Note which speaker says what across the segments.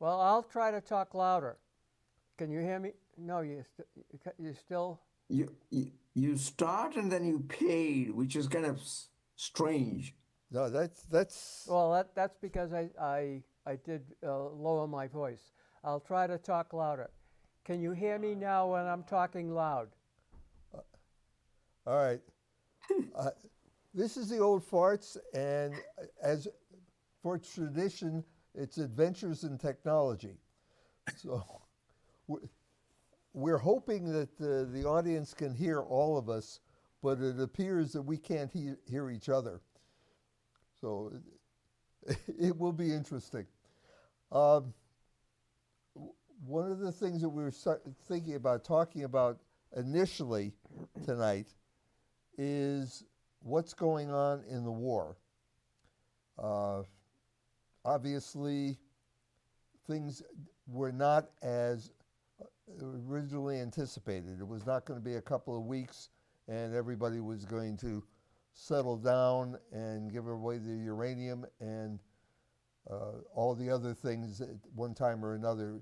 Speaker 1: Well, I'll try to talk louder. Can you hear me? No, you still.
Speaker 2: You start and then you paid, which is kind of strange.
Speaker 3: No, that's
Speaker 1: Well, that's because I did lower my voice. I'll try to talk louder. Can you hear me now when I'm talking loud?
Speaker 3: all right. Uh, this is the old farts, and as for tradition, it's adventures in technology. So we- we're hoping that the audience can hear all of us, but it appears that we can't hear each other. So it will be interesting. Um, One of the things that we were thinking about talking about initially tonight is what's going on in the war. Uh, Obviously, things were not as originally anticipated. It was not going to be a couple of weeks and everybody was going to settle down and give away the uranium and all the other things at one time or another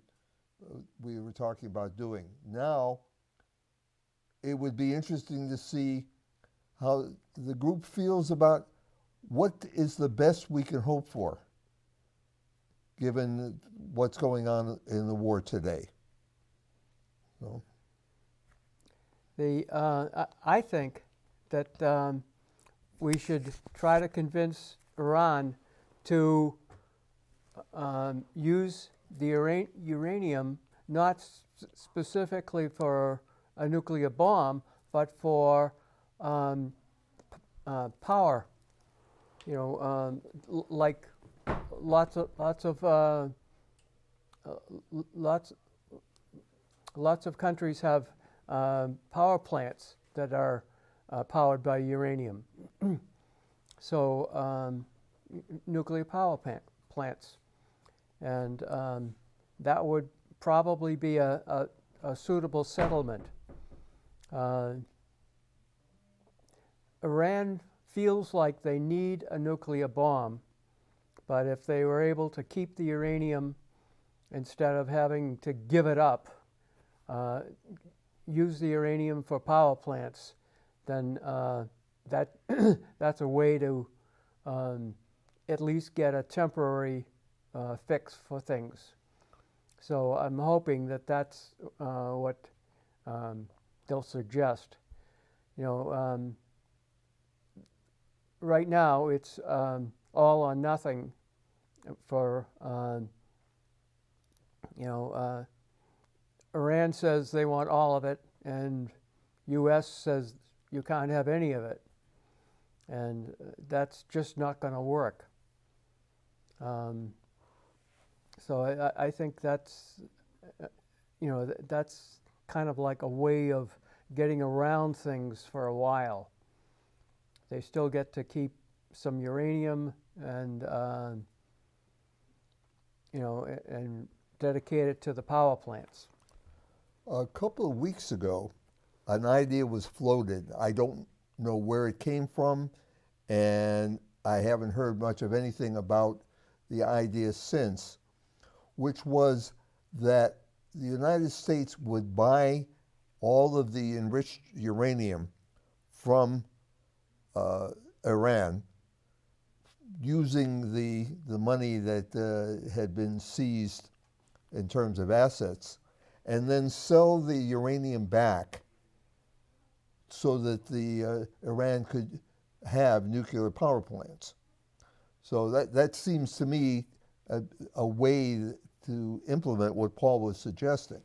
Speaker 3: we were talking about doing. Now, it would be interesting to see how the group feels about what is the best we can hope for, given what's going on in the war today. So,
Speaker 1: I think that we should try to convince Iran to use the uranium not specifically for a nuclear bomb, but for power. You know, like lots of lots lots of countries have power plants that are powered by uranium. So nuclear power plants, and that would probably be a suitable settlement. Uh, Iran feels like they need a nuclear bomb, but if they were able to keep the uranium instead of having to give it up, uh, use the uranium for power plants, then that that's a way to at least get a temporary fix for things. So I'm hoping that that's what they'll suggest. You know, right now it's all or nothing for you know. Iran says they want all of it, and U.S. says you can't have any of it, and that's just not going to work. Um, so I think that's that's kind of like a way of getting around things for a while. They still get to keep some uranium and and dedicate it to the power plants.
Speaker 3: a couple of weeks ago, an idea was floated. I don't know where it came from, and I haven't heard much of anything about the idea since, which was that the United States would buy all of the enriched uranium from uh, Iran using the money that had been seized in terms of assets, and then sell the uranium back so that the Iran could have nuclear power plants. So that seems to me a way to implement what Paul was suggesting.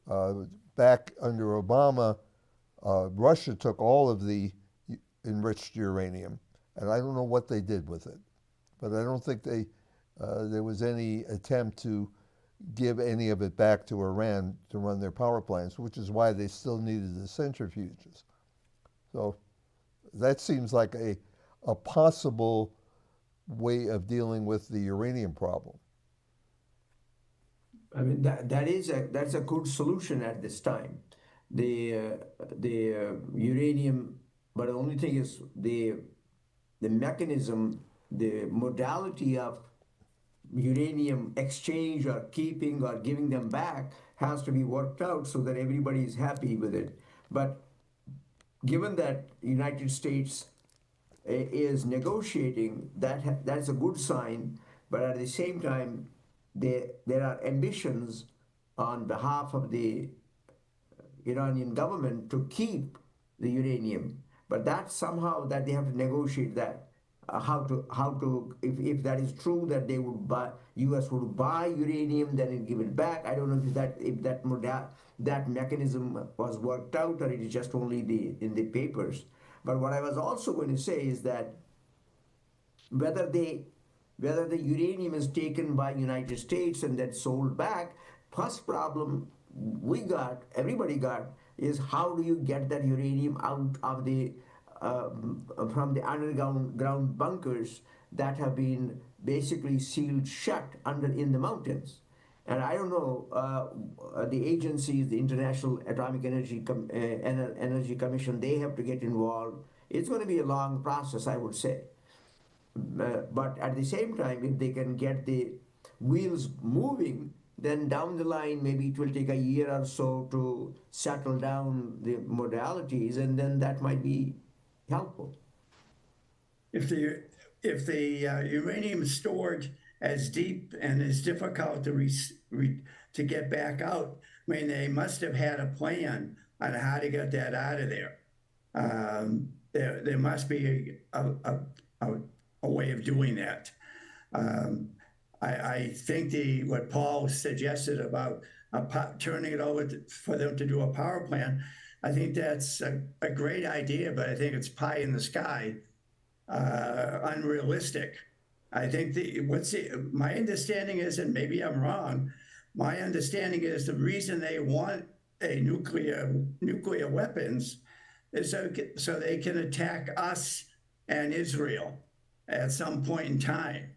Speaker 3: Uh, Back under Obama, Russia took all of the enriched uranium, and I don't know what they did with it, but I don't think there was any attempt to give any of it back to Iran to run their power plants, which is why they still needed the centrifuges. So that seems like a possible way of dealing with the uranium problem.
Speaker 2: I mean that's a good solution at this time. The uranium, but the only thing is the mechanism, the modality of uranium exchange or keeping or giving them back has to be worked out so that everybody is happy with it. But given that United States is negotiating, that's a good sign. But at the same time, there are ambitions on behalf of the Iranian government to keep the uranium, but that somehow that they have to negotiate that. How to if that is true that they would buy, U.S. would buy uranium then give it back. I don't know if that mechanism was worked out or it is just only in the papers. But what I was also going to say is that whether they whether the uranium is taken by United States and then sold back. First problem everybody got, is how do you get that uranium out of the from the underground bunkers that have been basically sealed shut in the mountains. And I don't know, the agencies, the International Atomic Energy Commission, they have to get involved. It's going to be a long process, I would say. But at the same time, if they can get the wheels moving, then down the line, maybe it will take a year or so to settle down the modalities, and then that might be helpful.
Speaker 4: If the uranium is stored as deep and as difficult to get back out, I mean, they must have had a plan on how to get that out of there. There must be a way of doing that. I think what Paul suggested about turning it over for them to do a power plant, I think that's a great idea, but I think it's pie in the sky, unrealistic. I think my understanding is, and maybe I'm wrong, my understanding is the reason they want a nuclear weapons is so they can attack us and Israel at some point in time.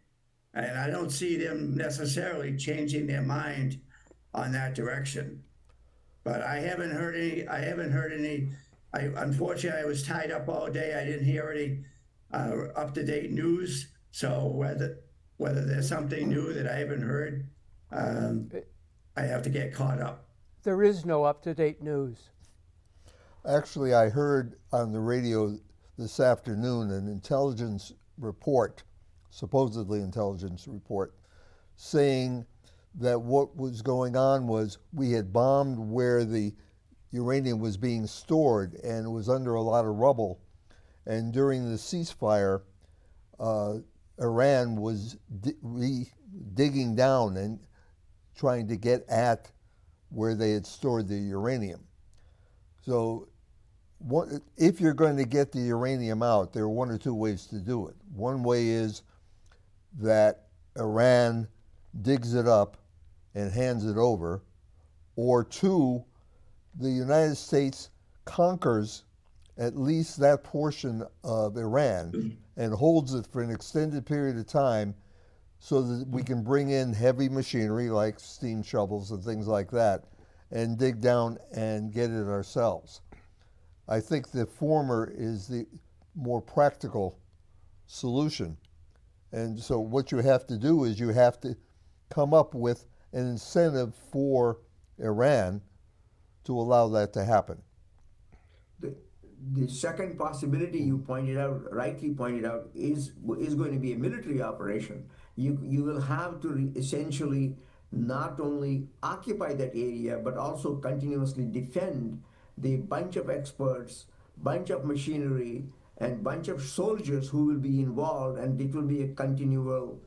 Speaker 4: And I don't see them necessarily changing their mind on that direction. But I haven't heard any. Unfortunately, I was tied up all day. I didn't hear any up-to-date news. So whether there's something new that I haven't heard, I have to get caught up.
Speaker 1: There is no up-to-date news.
Speaker 3: Actually, I heard on the radio this afternoon an intelligence report, supposedly intelligence report, saying that what was going on was we had bombed where the uranium was being stored and it was under a lot of rubble. And during the ceasefire, Iran was digging down and trying to get at where they had stored the uranium. So if you're going to get the uranium out, there are one or two ways to do it. One way is that Iran digs it up and hands it over, or two, the United States conquers at least that portion of Iran and holds it for an extended period of time so that we can bring in heavy machinery like steam shovels and things like that and dig down and get it ourselves. I think the former is the more practical solution. And so what you have to do is you have to come up with an incentive for Iran to allow that to happen.
Speaker 2: The second possibility you rightly pointed out, is going to be a military operation. You will have to essentially not only occupy that area, but also continuously defend the bunch of experts, bunch of machinery, and bunch of soldiers who will be involved, and it will be a continual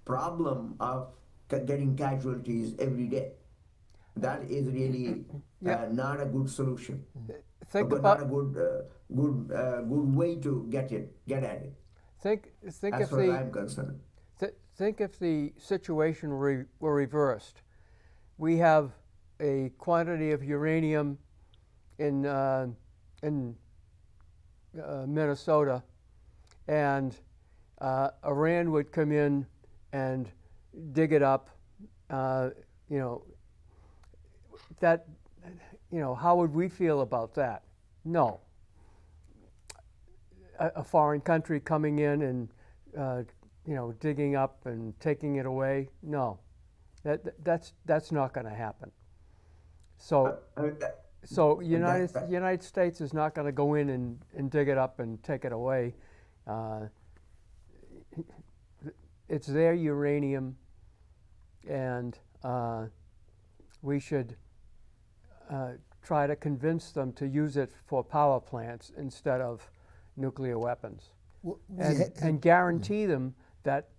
Speaker 2: problem of getting casualties every day. That is really not a good solution. Not a good way to get at it.
Speaker 1: Think
Speaker 2: as
Speaker 1: if
Speaker 2: far as I'm concerned.
Speaker 1: Think if the situation were reversed. We have a quantity of uranium in Minnesota, and Iran would come in and dig it up. How would we feel about that? No. A foreign country coming in and digging up and taking it away. No, that's not going to happen. So so United States is not going to go in and dig it up and take it away. It's their uranium, and we should try to convince them to use it for power plants instead of nuclear weapons, and guarantee them that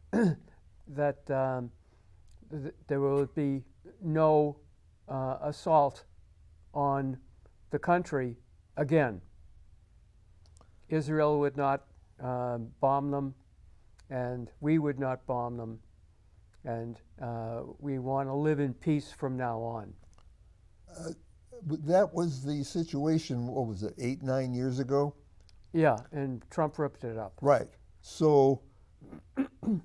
Speaker 1: that there will be no assault on the country again. Israel would not bomb them, and we would not bomb them, and we want to live in peace from now on.
Speaker 3: That was the situation, what was it, 8, 9 years ago?
Speaker 1: Yeah, and Trump ripped it up.
Speaker 3: Right. So, and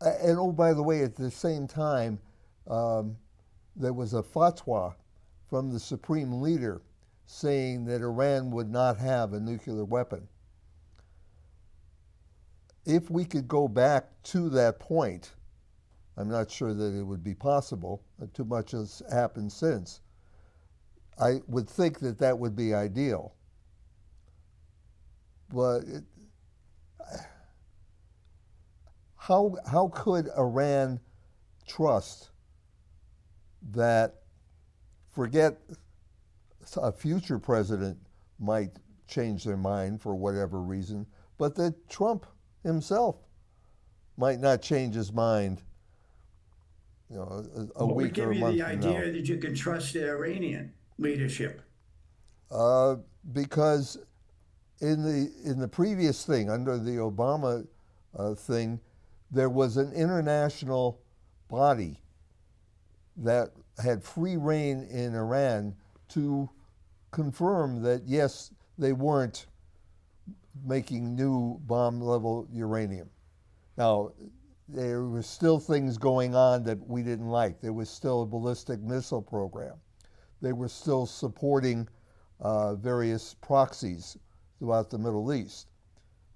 Speaker 3: oh, by the way, at the same time, there was a fatwa from the supreme leader saying that Iran would not have a nuclear weapon. If we could go back to that point, I'm not sure that it would be possible. Too much has happened since. I would think that that would be ideal. But how could Iran trust that, forget a future president might change their mind for whatever reason, but that Trump himself might not change his mind, a
Speaker 4: What would
Speaker 3: week or
Speaker 4: give
Speaker 3: a
Speaker 4: you
Speaker 3: month
Speaker 4: the
Speaker 3: from now.
Speaker 4: idea that you can trust the Iranian leadership?
Speaker 3: Because in the previous thing, under the Obama thing, there was an international body that had free reign in Iran to confirm that, yes, they weren't making new bomb-level uranium. Now, there were still things going on that we didn't like. There was still a ballistic missile program. They were still supporting various proxies throughout the Middle East.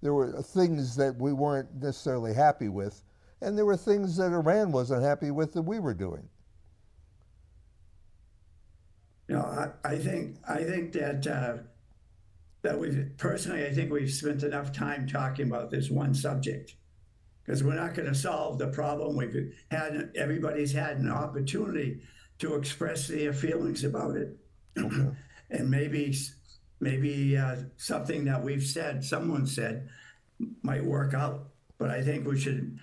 Speaker 3: There were things that we weren't necessarily happy with, and there were things that Iran wasn't happy with that we were doing.
Speaker 4: I think that we personally, I think we've spent enough time talking about this one subject, because we're not going to solve the problem. Everybody's had an opportunity to express their feelings about it.
Speaker 3: Okay.
Speaker 4: And maybe something that someone said might work out. But I think we should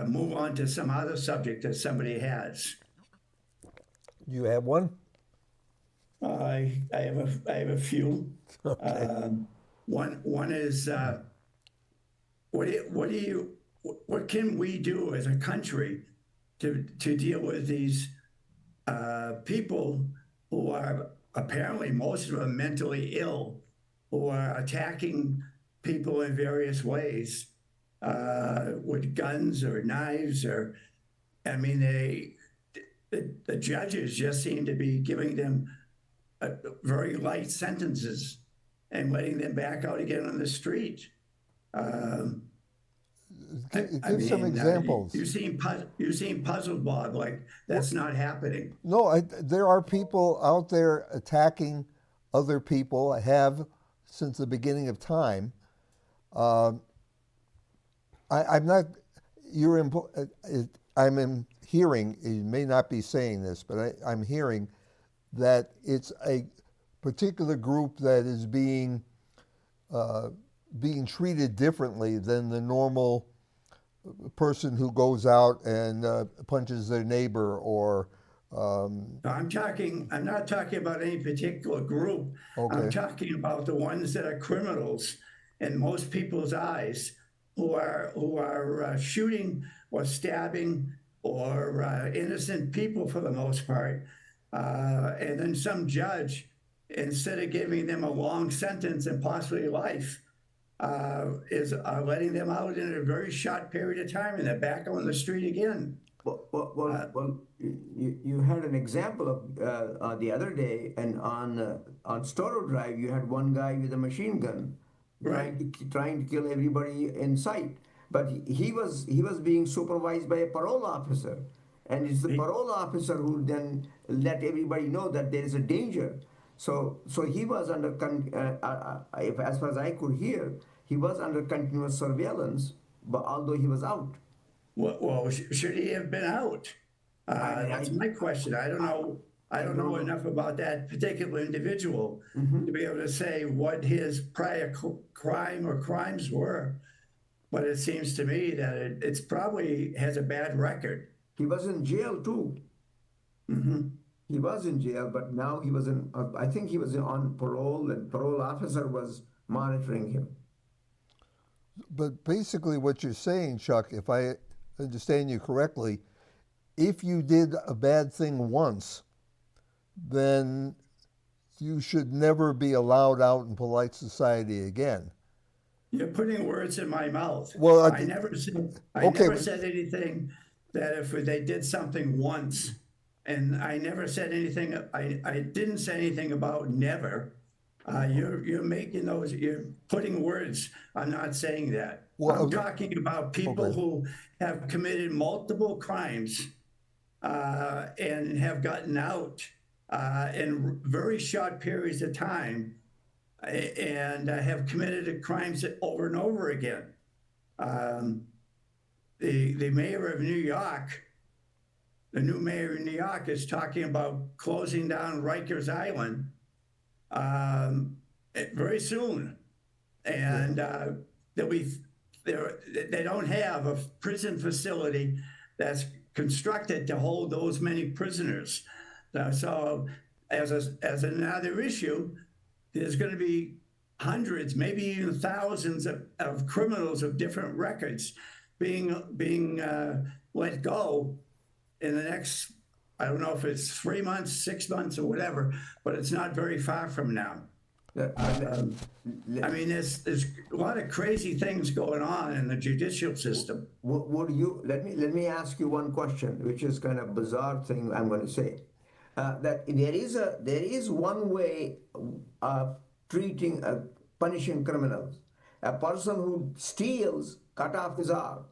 Speaker 4: move on to some other subject that somebody has.
Speaker 3: You have one?
Speaker 4: I have a few.
Speaker 3: Okay.
Speaker 4: One is what can we do as a country to deal with these people who are apparently, most of them, mentally ill, who are attacking people in various ways with guns or knives, or I mean, the judges just seem to be giving them very light sentences and letting them back out again on the street.
Speaker 3: Give some examples.
Speaker 4: You seem puzzled, Bob, like that's not happening.
Speaker 3: No, there are people out there attacking other people, have since the beginning of time. I'm not, I'm hearing, you may not be saying this, but I'm hearing that it's a particular group that is being treated differently than the normal person who goes out and punches their neighbor, or
Speaker 4: I'm not talking about any particular group.
Speaker 3: Okay.
Speaker 4: I'm talking about the ones that are criminals in most people's eyes, who are shooting or stabbing or innocent people for the most part, and then some judge, instead of giving them a long sentence and possibly life, is letting them out in a very short period of time, and they're back on the street again.
Speaker 2: Well, you had an example of the other day, and on Storrow Drive, you had one guy with a machine gun,
Speaker 4: Right.
Speaker 2: trying to kill everybody in sight. but he was being supervised by a parole officer, and it's the parole officer who then let everybody know that there is a danger. So he was under as far as I could hear, he was under continuous surveillance, but although he was out.
Speaker 4: Well, should he have been out?
Speaker 2: I mean,
Speaker 4: That's my question. I don't know. I don't know enough about that particular individual to be able to say what his prior crime or crimes were. But it seems to me that it's probably has a bad record.
Speaker 2: He was in jail too. He was in jail, but now he was in. I think he was on parole, and parole officer was monitoring him.
Speaker 3: But basically, what you're saying, Chuck, if I understand you correctly, if you did a bad thing once, then you should never be allowed out in polite society again.
Speaker 4: You're putting words in my mouth.
Speaker 3: Well,
Speaker 4: I never said.
Speaker 3: okay,
Speaker 4: never said anything that if they did something once, and I never said anything. I didn't say anything about never. You're making those. You're putting words. I'm not saying that.
Speaker 3: Well,
Speaker 4: I'm talking about people
Speaker 3: okay.
Speaker 4: who have committed multiple crimes and have gotten out in very short periods of time and have committed crimes over and over again. The mayor of New York, the new mayor of New York, is talking about closing down Rikers Island very soon, and they don't have a prison facility that's constructed to hold those many prisoners. So, as another issue, there's going to be hundreds, maybe even thousands of criminals of different records being let go in the next, I don't know if it's 3 months, 6 months, or whatever, but it's not very far from now. I mean, there's a lot of crazy things going on in the judicial system.
Speaker 2: Would you let me ask you one question, which is kind of bizarre thing I'm going to say. That there is one way of punishing criminals. A person who steals, cut off his arm.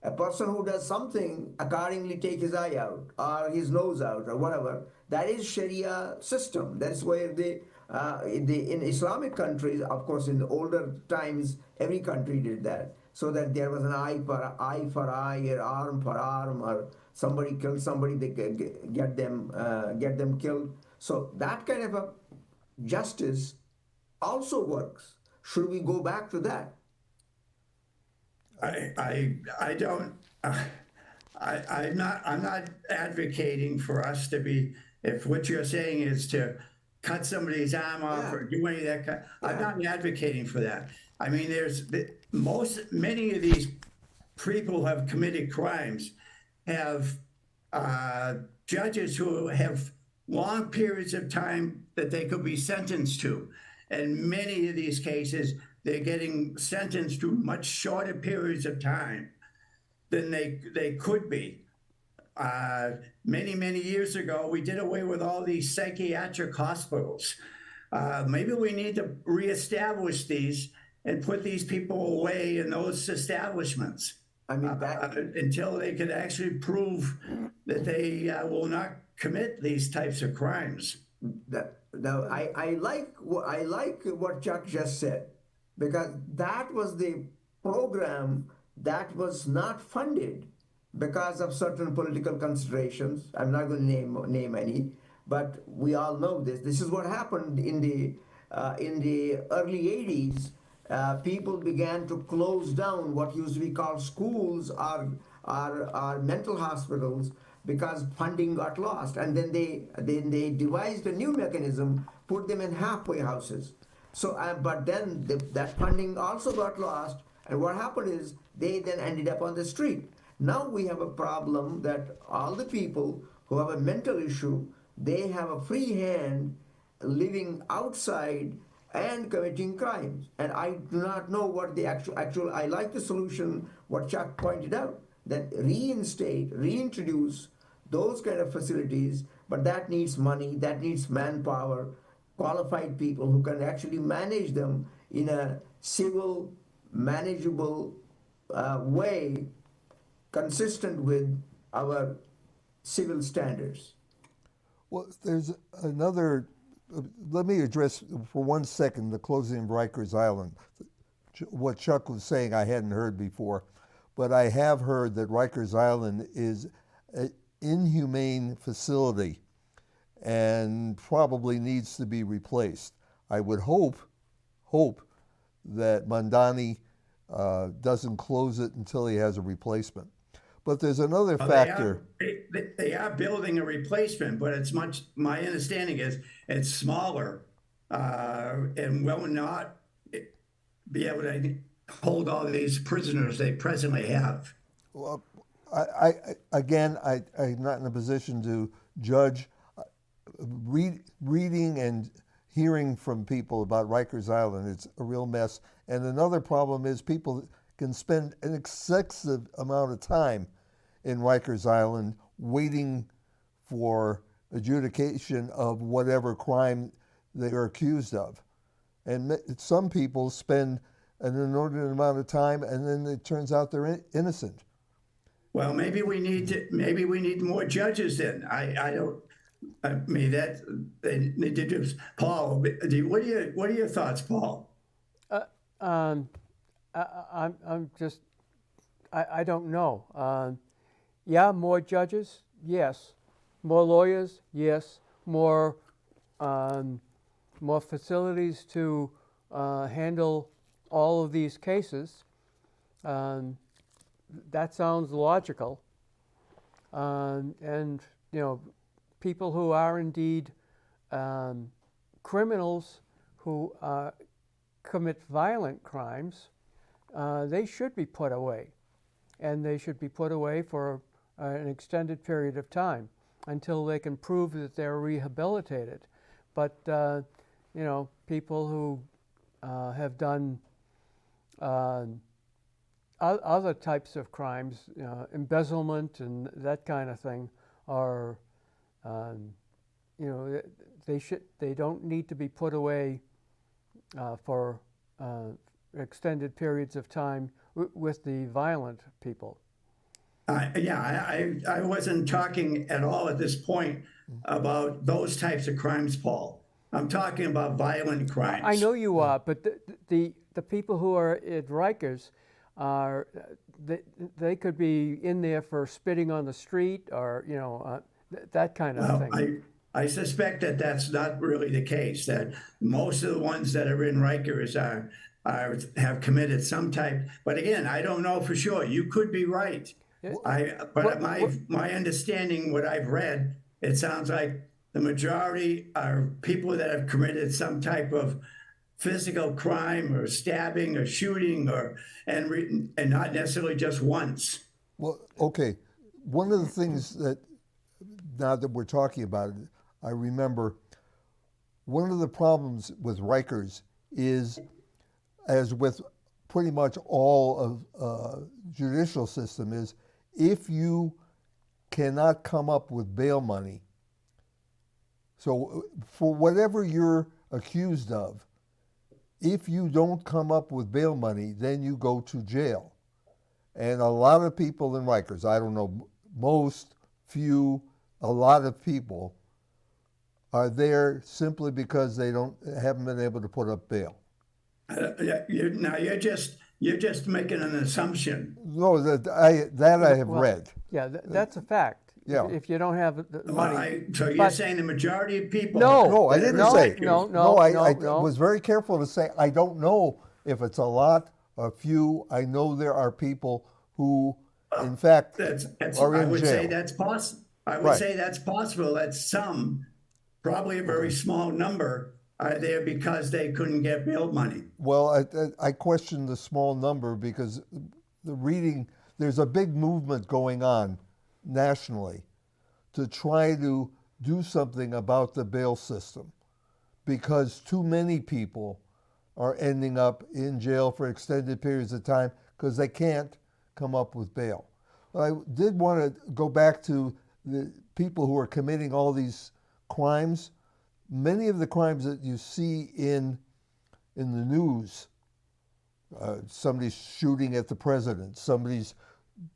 Speaker 2: A person who does something, accordingly take his eye out or his nose out or whatever. That is Sharia system. That's where in Islamic countries, of course, in the older times, every country did that. So that there was an eye for eye, or arm for arm, or somebody killed somebody, they get them killed. So that kind of a justice also works. Should we go back to that?
Speaker 4: I don't. I'm not advocating for us to be. If what you're saying is to cut somebody's arm off or do any of that, I'm not advocating for that. I mean, many of these people who have committed crimes have judges who have long periods of time that they could be sentenced to. And many of these cases, they're getting sentenced to much shorter periods of time than they could be. Many years ago, we did away with all these psychiatric hospitals. Maybe we need to reestablish these and put these people away in those establishments.
Speaker 2: I mean,
Speaker 4: until they can actually prove that they will not commit these types of crimes.
Speaker 2: Now, I like what Chuck just said, because that was the program that was not funded because of certain political considerations. I'm not going to name any, but we all know this. This is what happened in the early 80s. People began to close down what used to be called schools or mental hospitals because funding got lost, and then they devised a new mechanism, put them in halfway houses. So, but then that funding also got lost, and what happened is they then ended up on the street. Now we have a problem that all the people who have a mental issue, they have a free hand living outside and committing crimes. And I do not know what the actual I like the solution, what Chuck pointed out, that reintroduce those kind of facilities, but that needs money, that needs manpower, qualified people who can actually manage them in a civil, manageable way consistent with our civil standards.
Speaker 3: Well, there's another. Let me address for 1 second the closing of Rikers Island. What Chuck was saying I hadn't heard before, but I have heard that Rikers Island is an inhumane facility and probably needs to be replaced. I would hope that Mandani doesn't close it until he has a replacement. But there's another factor.
Speaker 4: They are building a replacement, but it's much, my understanding is it's smaller and will not be able to hold all these prisoners they presently have.
Speaker 3: Well, I'm not in a position to judge. Reading and hearing from people about Rikers Island, it's a real mess. And another problem is people can spend an excessive amount of time in Rikers Island waiting for adjudication of whatever crime they are accused of. And some people spend an inordinate amount of time and then it turns out they're innocent.
Speaker 4: Well, maybe we need more judges then. I mean, that they need to do. Paul, what are your thoughts, Paul?
Speaker 1: I'm just, I don't know. Yeah, more judges, yes. More lawyers, yes. More facilities to handle all of these cases. That sounds logical. And you know, people who are indeed criminals who commit violent crimes, they should be put away. And they should be put away for an extended period of time until they can prove that they're rehabilitated. But, you know, people who have done other types of crimes, embezzlement and that kind of thing, are, you know, they don't need to be put away for extended periods of time with the violent people.
Speaker 4: I wasn't talking at all at this point about those types of crimes, Paul. I'm talking about violent crimes.
Speaker 1: I know you are, but the people who are at Rikers are, they could be in there for spitting on the street or, you know, that kind of thing.
Speaker 4: I suspect that that's not really the case, that most of the ones that are in Rikers have committed some type, but again, I don't know for sure. You could be right. My understanding, what I've read, it sounds like the majority are people that have committed some type of physical crime or stabbing or shooting and not necessarily just once.
Speaker 3: Well, okay. One of the things that, now that we're talking about it, I remember one of the problems with Rikers is, as with pretty much all of judicial system, is if you cannot come up with bail money, so for whatever you're accused of, if you don't come up with bail money, then you go to jail. And a lot of people in Rikers, I don't know, most, few, a lot of people are there simply because they haven't been able to put up bail.
Speaker 4: You're just making an assumption.
Speaker 3: No, I have read.
Speaker 1: Yeah, that's a fact.
Speaker 3: Yeah.
Speaker 1: If you don't have the money.
Speaker 4: So you're saying the majority of people?
Speaker 3: No, I didn't say.
Speaker 1: No.
Speaker 3: I was very careful to say I don't know if it's a lot, a few. I know there are people who, in fact, are in jail.
Speaker 4: I would say that's possible. I would say that's possible that some, probably a very small number, are there because they couldn't get bail money.
Speaker 3: Well, I question the small number because there's a big movement going on nationally to try to do something about the bail system because too many people are ending up in jail for extended periods of time because they can't come up with bail. I did want to go back to the people who are committing all these crimes. Many of the crimes that you see in the news Somebody's shooting at the president. Somebody's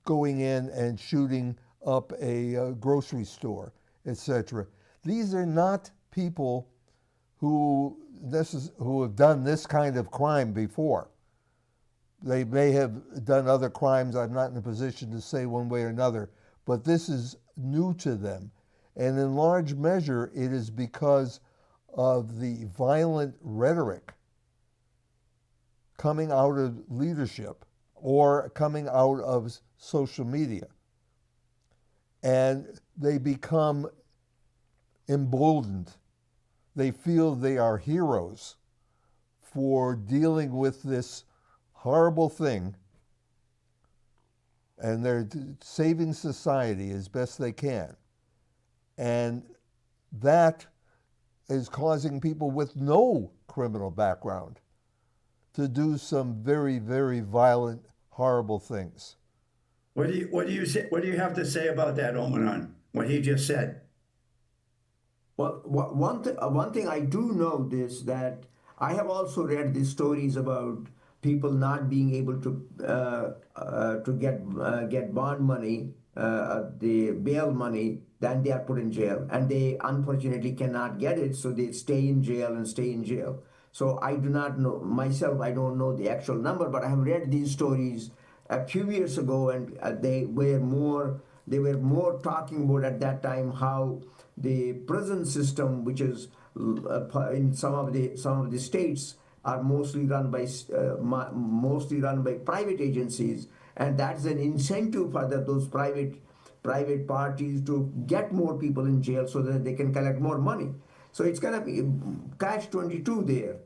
Speaker 3: going in and shooting up a grocery store, etc. These are not people who have done this kind of crime before. They may have done other crimes. I'm not in a position to say one way or another, but this is new to them. And in large measure, it is because of the violent rhetoric coming out of leadership or coming out of social media. And they become emboldened. They feel they are heroes for dealing with this horrible thing, and they're saving society as best they can. And that is causing people with no criminal background to do some very, very violent, horrible things.
Speaker 4: What do you have to say about that, Omanon? What he just said?
Speaker 2: Well, one thing I do know is that I have also read these stories about people not being able to get bond money, the bail money, then they are put in jail, and they unfortunately cannot get it, so they stay in jail and stay in jail. So I do not know myself. I don't know the actual number, but I have read these stories a few years ago, and they were more talking about at that time how the prison system, which is in some of the states, are mostly run by private agencies, and that's an incentive for those private parties to get more people in jail so that they can collect more money. So it's gonna be catch-22 there.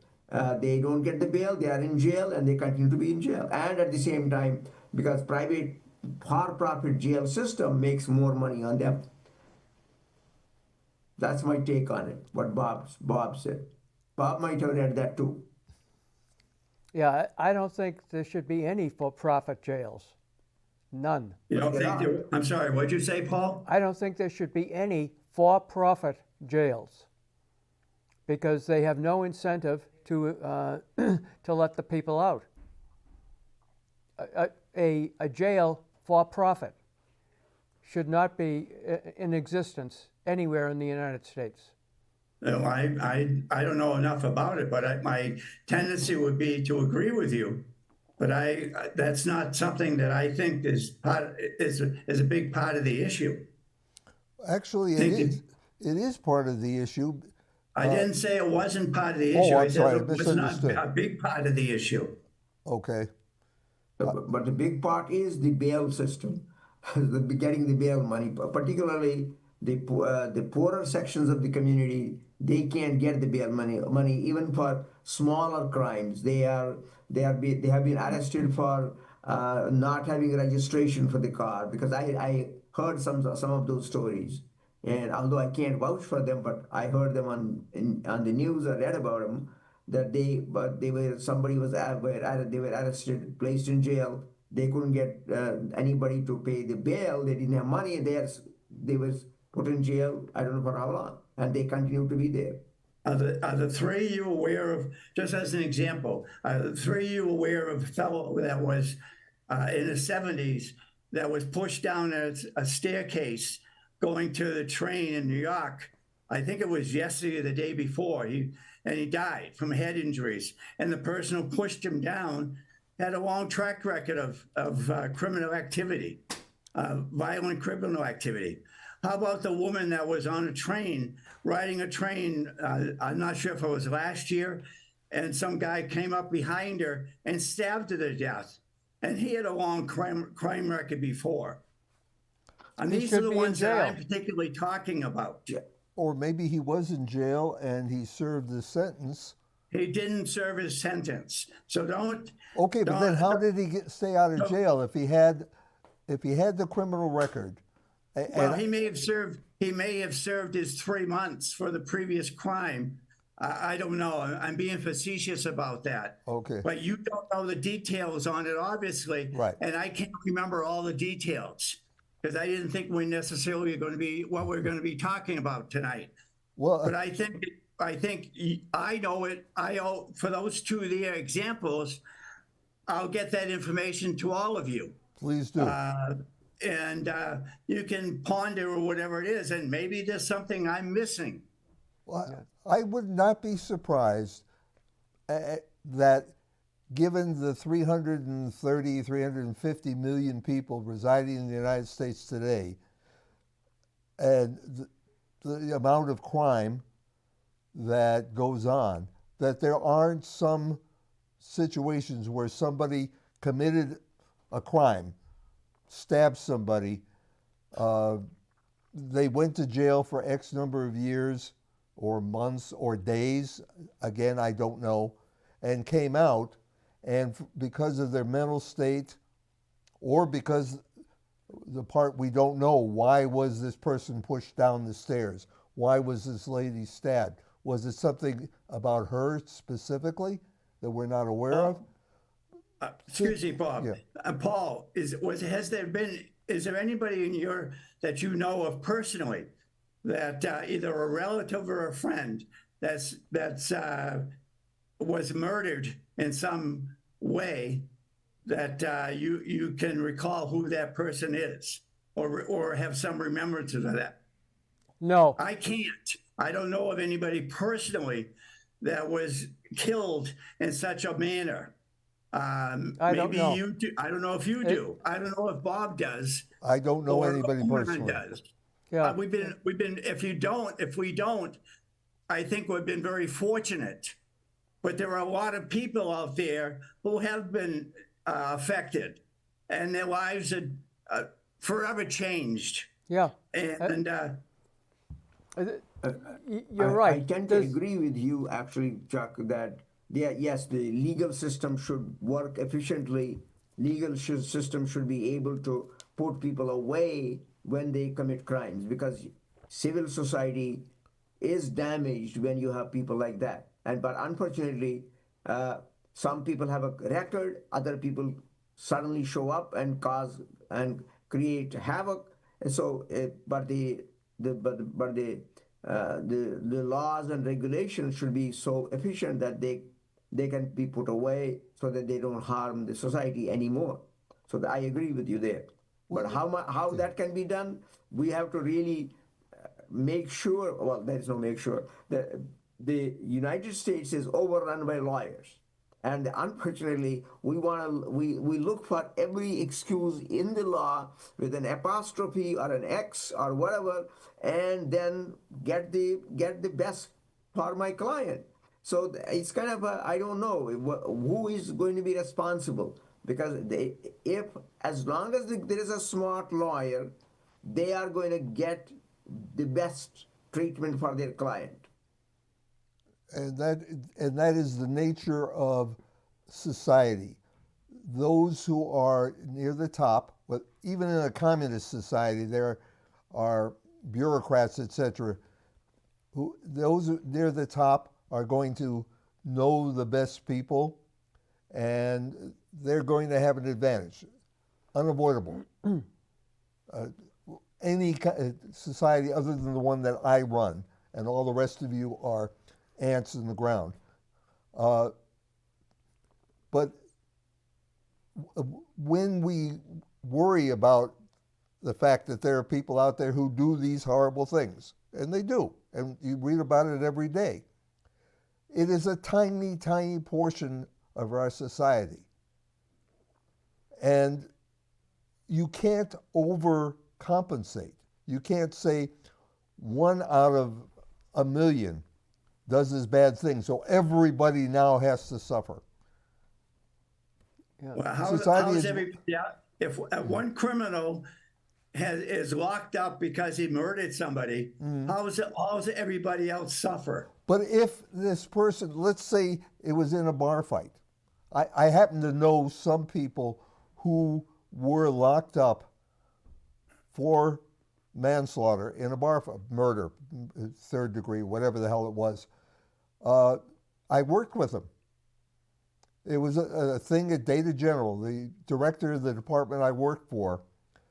Speaker 2: They don't get the bail, they are in jail, and they continue to be in jail. And at the same time, because private for-profit jail system makes more money on them. That's my take on it, what Bob said. Bob might have read that too.
Speaker 1: Yeah, I don't think there should be any for-profit jails. None.
Speaker 4: You don't think there, I'm sorry, what'd you say, Paul?
Speaker 1: I don't think there should be any for-profit jails because they have no incentive to to let the people out. A jail for profit should not be in existence anywhere in the United States.
Speaker 4: No, I don't know enough about it, but my tendency would be to agree with you. But that's not something that I think is a big part of the issue.
Speaker 3: Actually, it is part of the issue.
Speaker 4: I didn't say it wasn't part of the issue.
Speaker 3: I'm
Speaker 4: I said
Speaker 3: sorry,
Speaker 4: it was not a big part of the issue.
Speaker 3: Okay.
Speaker 2: But the big part is the bail system, getting the bail money, particularly the poorer sections of the community. They can't get the bail money even for smaller crimes. They have been arrested for not having registration for the car, because I heard some of those stories, and although I can't vouch for them, but I heard them on the news. I read about them that they were arrested, placed in jail. They couldn't get anybody to pay the bail. They didn't have money. They were put in jail. I don't know for how long, and they continue to be there.
Speaker 4: Are the three you aware of, just as an example, are the three you aware of a fellow that was in the 70s that was pushed down a staircase going to the train in New York? I think it was yesterday or the day before. He died from head injuries. And the person who pushed him down had a long track record of criminal activity, violent criminal activity. How about the woman that was on a train, riding a train, I'm not sure if it was last year, and some guy came up behind her and stabbed her to death. And he had a long crime record before. And these are the ones that I'm particularly talking about.
Speaker 3: Or maybe he was in jail and he served the sentence.
Speaker 4: He didn't serve his sentence. So don't.
Speaker 3: Okay, but then how did he stay out of jail if he had the criminal record?
Speaker 4: Well, he may have served his 3 months for the previous crime. I don't know. I'm being facetious about that.
Speaker 3: Okay.
Speaker 4: But you don't know the details on it, obviously.
Speaker 3: Right.
Speaker 4: And I can't remember all the details because I didn't think we necessarily are going to be what we're going to be talking about tonight.
Speaker 3: Well,
Speaker 4: but I think I know it. For those two there examples, I'll get that information to all of you.
Speaker 3: Please do.
Speaker 4: And you can ponder or whatever it is, and maybe there's something I'm missing.
Speaker 3: Well, I would not be surprised that given the 330, 350 million people residing in the United States today, and the amount of crime that goes on, that there aren't some situations where somebody committed a crime, stabbed somebody, they went to jail for X number of years or months or days, again, I don't know, and came out, and because of their mental state, or because the part we don't know, why was this person pushed down the stairs? Why was this lady stabbed? Was it something about her specifically that we're not aware of?
Speaker 4: Excuse me, Bob.
Speaker 3: Yeah.
Speaker 4: Paul, is there anybody that you know of personally that either a relative or a friend that's was murdered in some way that you can recall who that person is, or have some remembrance of that?
Speaker 1: No.
Speaker 4: I can't. I don't know of anybody personally that was killed in such a manner.
Speaker 1: I don't
Speaker 4: Maybe
Speaker 1: know.
Speaker 4: you do. I don't know if you do. I don't know if Bob does.
Speaker 3: I don't know
Speaker 4: Or
Speaker 3: anybody
Speaker 4: Warren
Speaker 3: personally.
Speaker 4: does.
Speaker 1: Yeah.
Speaker 4: We've been. If we don't, I think we've been very fortunate. But there are a lot of people out there who have been affected, and their lives are forever changed.
Speaker 1: Yeah.
Speaker 4: And
Speaker 1: You're right.
Speaker 2: I tend to agree with you, actually, Chuck, that yes, the legal system should work efficiently. Legal system should be able to put people away when they commit crimes, because civil society is damaged when you have people like that. But unfortunately, some people have a record. Other people suddenly show up and cause and create havoc. And so, but the laws and regulations should be so efficient that they can be put away so that they don't harm the society anymore. So I agree with you there. But how that can be done, we have to really make sure. Well, there is no make sure. The United States is overrun by lawyers, and unfortunately, we look for every excuse in the law with an apostrophe or an X or whatever, and then get the best for my client. So it's kind of I don't know who is going to be responsible, because as long as there is a smart lawyer, they are going to get the best treatment for their client.
Speaker 3: And that is the nature of society. Those who are near the top, but even in a communist society, there are bureaucrats, etc., who those near the top are going to know the best people, and they're going to have an advantage, unavoidable. Any society other than the one that I run, and all the rest of you are ants in the ground. But when we worry about the fact that there are people out there who do these horrible things, and they do, and you read about it every day, it is a tiny, tiny portion of our society. And you can't overcompensate. You can't say 1 out of a million does this bad thing, so everybody now has to suffer.
Speaker 4: Yeah. Well, how's everybody out? If one criminal is locked up because he murdered somebody, how's everybody else suffer?
Speaker 3: But if this person, let's say it was in a bar fight. I happen to know some people who were locked up for manslaughter in a bar fight, murder, 3rd degree, whatever the hell it was. I worked with them. It was a thing at Data General. The director of the department I worked for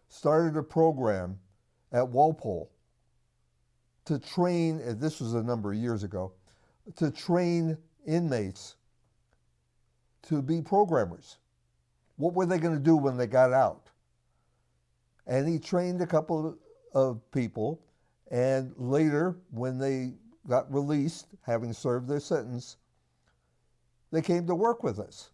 Speaker 3: started a program at Walpole to train, and this was a number of years ago, to train inmates to be programmers. what were they going to do when they got out? And he trained a couple of people, and later, when they got released, having served their sentence, they came to work with us.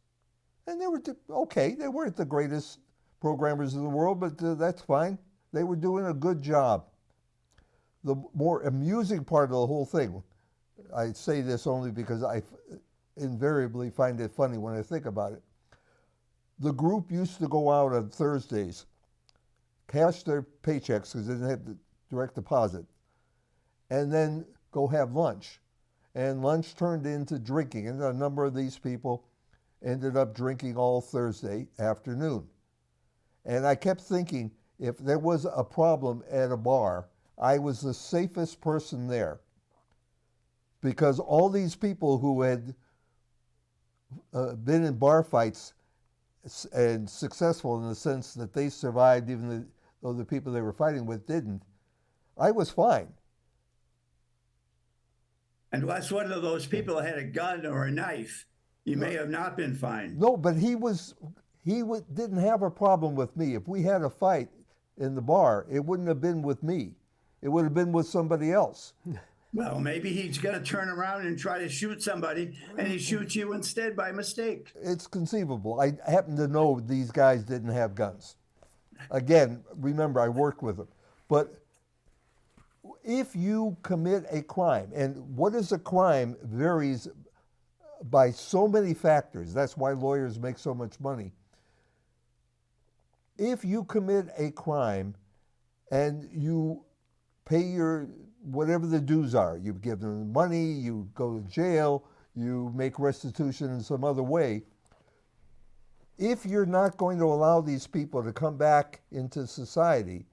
Speaker 3: And they were okay. They weren't the greatest programmers in the world, but that's fine. They were doing a good job. The more amusing part of the whole thing, I say this only because I invariably find it funny when I think about it. The group used to go out on Thursdays, cash their paychecks because they didn't have the direct deposit, and then go have lunch. And lunch turned into drinking, and a number of these people ended up drinking all Thursday afternoon. And I kept thinking, if there was a problem at a bar, I was the safest person there. Because all these people who had been in bar fights and successful in the sense that they survived even though the people they were fighting with didn't, I was fine.
Speaker 4: Unless one of those people had a gun or a knife, you may have not been fine.
Speaker 3: No, but he didn't have a problem with me. If we had a fight in the bar, it wouldn't have been with me. It would have been with somebody else.
Speaker 4: Well, maybe he's going to turn around and try to shoot somebody, and he shoots you instead by mistake.
Speaker 3: It's conceivable. I happen to know these guys didn't have guns. Again, remember, I worked with them. But if you commit a crime, and what is a crime varies by so many factors. That's why lawyers make so much money. If you commit a crime and you pay your whatever the dues are, you give them money, you go to jail, you make restitution in some other way, if you're not going to allow these people to come back into society,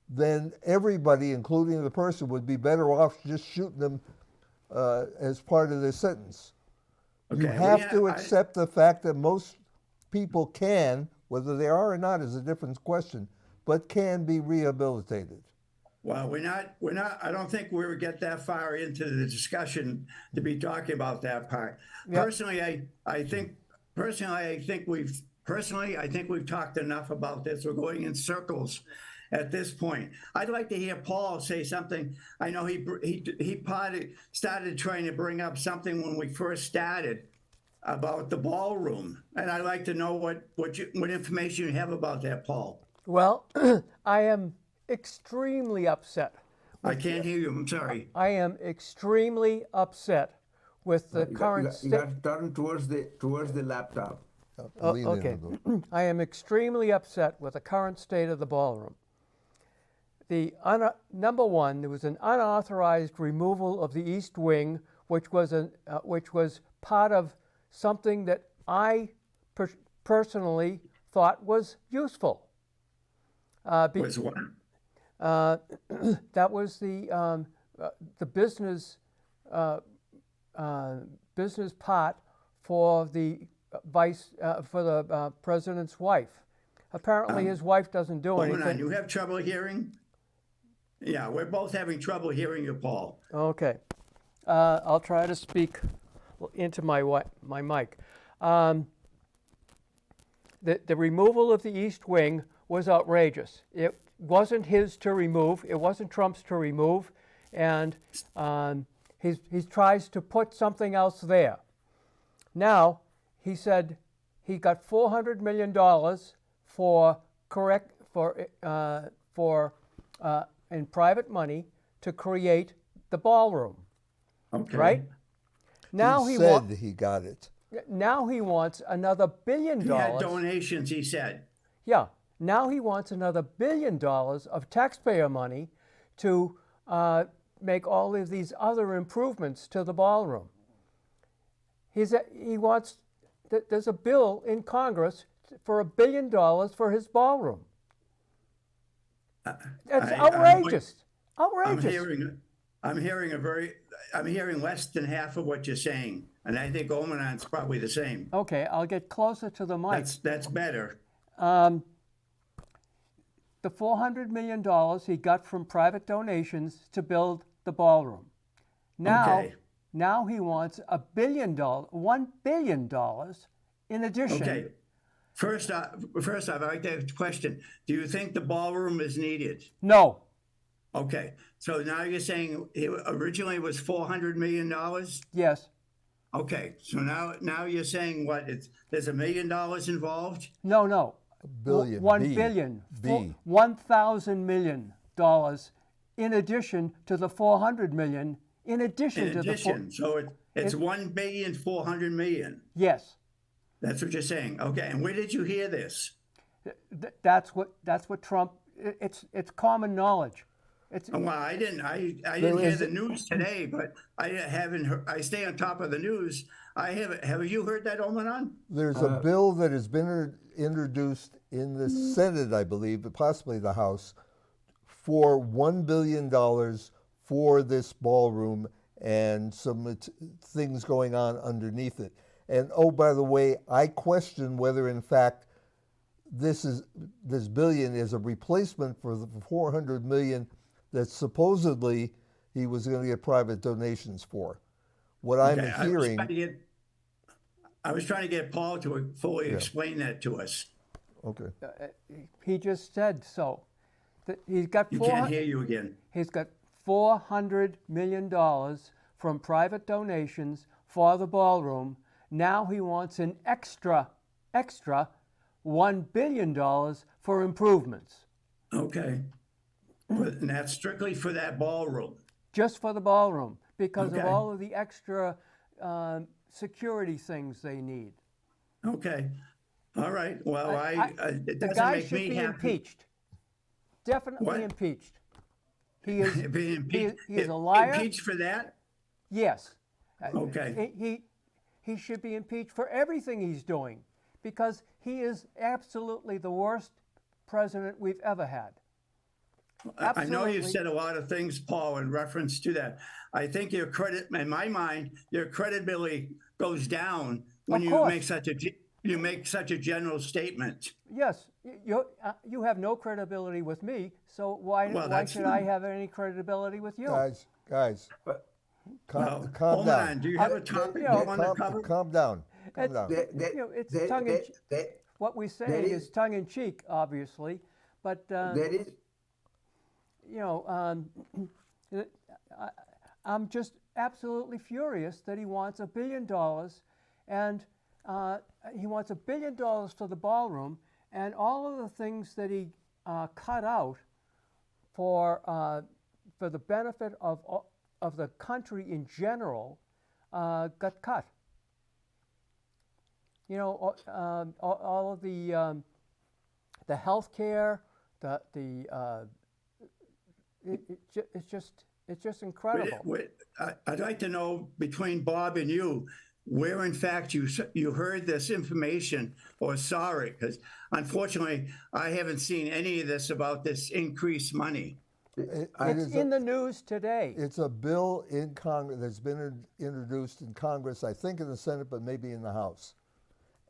Speaker 3: then everybody, including the person, would be better off just shooting them as part of their sentence.
Speaker 4: Okay,
Speaker 3: You have to accept the fact that most people can, whether they are or not is a different question, but can be rehabilitated.
Speaker 4: Well, we're not, I don't think we'll get that far into the discussion to be talking about that part.
Speaker 1: Yep.
Speaker 4: Personally, I think we've talked enough about this. We're going in circles at this point. I'd like to hear Paul say something. I know he started trying to bring up something when we first started about the ballroom, and I'd like to know what information you have about that, Paul.
Speaker 1: Well, I am extremely upset.
Speaker 4: I can't hear you. I'm sorry.
Speaker 1: I am extremely upset with the current
Speaker 2: You got to turn towards the laptop.
Speaker 3: Lean in
Speaker 1: okay.
Speaker 3: a little.
Speaker 1: I am extremely upset with the current state of the ballroom. Number one, there was an unauthorized removal of the east wing, which was part of something that I personally thought was useful.
Speaker 4: Was what?
Speaker 1: That was the business business part for the president's wife. Apparently, his wife doesn't do anything.
Speaker 4: On, you have trouble hearing? Yeah, we're both having trouble hearing you, Paul.
Speaker 1: Okay, I'll try to speak into my mic. The removal of the east wing was outrageous. It wasn't his to remove. It wasn't Trump's to remove, and he tries to put something else there. Now he said he got $400 million in private money to create the ballroom.
Speaker 4: Okay.
Speaker 1: Right? Now
Speaker 3: he
Speaker 1: he
Speaker 3: said he got it.
Speaker 1: Now he wants another $1 billion.
Speaker 4: He had donations, he said.
Speaker 1: Yeah. Now he wants another $1 billion of taxpayer money to make all of these other improvements to the ballroom. He wants. There's a bill in Congress for $1 billion for his ballroom. That's outrageous. Outrageous.
Speaker 4: I'm hearing less than half of what you're saying, and I think Omanon's probably the same.
Speaker 1: Okay, I'll get closer to the mic.
Speaker 4: That's better.
Speaker 1: The $400 million he got from private donations to build the ballroom. Now he wants $1 billion in addition
Speaker 4: First off, I'd like to ask a question. Do you think the ballroom is needed?
Speaker 1: No,
Speaker 4: Okay, so now you're saying originally it was $400 million?
Speaker 1: yes,
Speaker 4: Okay, so now you're saying what? There's $1 million involved?
Speaker 1: no.
Speaker 3: billion,
Speaker 1: 1
Speaker 3: B,
Speaker 1: billion,
Speaker 3: B.
Speaker 1: 1,000 million dollars in addition to the 400 million, in addition
Speaker 4: In
Speaker 1: to the
Speaker 4: addition, so it's
Speaker 1: it-
Speaker 4: 1,400,000,000.
Speaker 1: yes.
Speaker 4: That's what you're saying. Okay, and where did you hear this?
Speaker 1: That's what Trump. It's common knowledge. It's
Speaker 4: Well, I didn't
Speaker 3: There
Speaker 4: hear
Speaker 3: is-
Speaker 4: the news today, but I haven't heard, I stay on top of the news. I haven't. Have you heard that, Omanon?
Speaker 3: There's a bill that has been introduced in the Senate, I believe, but possibly the House, for $1 billion for this ballroom and some things going on underneath it. And oh, by the way, I question whether in fact this billion is a replacement for the 400 million that supposedly he was going to get private donations for. What I'm
Speaker 4: Okay,
Speaker 3: hearing,
Speaker 4: I was trying to get Paul to fully explain that to us.
Speaker 3: okay,
Speaker 1: he just said so. That he's got
Speaker 4: You can't hear you again.
Speaker 1: He's got $400 million from private donations for the ballroom. Now he wants an extra $1 billion for improvements,
Speaker 4: Okay, and that's strictly for that ballroom.
Speaker 1: just for the ballroom, because of
Speaker 4: Okay.
Speaker 1: all of the extra security things they need.
Speaker 4: Okay, all right. Well, it
Speaker 1: The
Speaker 4: doesn't
Speaker 1: guy
Speaker 4: make
Speaker 1: should
Speaker 4: me
Speaker 1: be
Speaker 4: happy.
Speaker 1: impeached. Definitely
Speaker 4: What?
Speaker 1: impeached. He is.
Speaker 4: Being
Speaker 1: he is a liar.
Speaker 4: Impeached for that?
Speaker 1: Yes.
Speaker 4: Okay.
Speaker 1: He should be impeached for everything he's doing, because he is absolutely the worst president we've ever had.
Speaker 4: I know you
Speaker 1: Absolutely.
Speaker 4: said a lot of things, Paul, in reference to that. I think your credit, in my mind, your credibility goes down when
Speaker 1: Of
Speaker 4: you
Speaker 1: course.
Speaker 4: make such a general statement.
Speaker 1: Yes, you have no credibility with me, so why
Speaker 4: that's-
Speaker 1: should I have any credibility with you?
Speaker 3: guys,
Speaker 4: Well,
Speaker 3: calm down.
Speaker 4: Oman, do you have a topic
Speaker 1: you
Speaker 4: you
Speaker 1: know,
Speaker 4: want to cover?
Speaker 3: Calm down. Calm
Speaker 1: It's-
Speaker 3: down.
Speaker 1: It's tongue in cheek. What we say
Speaker 2: there
Speaker 1: is
Speaker 2: is-
Speaker 1: tongue in cheek, obviously, but
Speaker 2: there is
Speaker 1: I'm just absolutely furious that he wants $1 billion, and he wants $1 billion for the ballroom, and all of the things that he cut out for the benefit of the country in general got cut. You know, all of the health care, it's just incredible.
Speaker 4: I'd like to know, between Bob and you, where in fact you heard this information or saw it, because unfortunately I haven't seen any of this about this increased money.
Speaker 1: It's in the news today.
Speaker 3: It's a bill in Congress that's been introduced in Congress, I think in the Senate, but maybe in the House.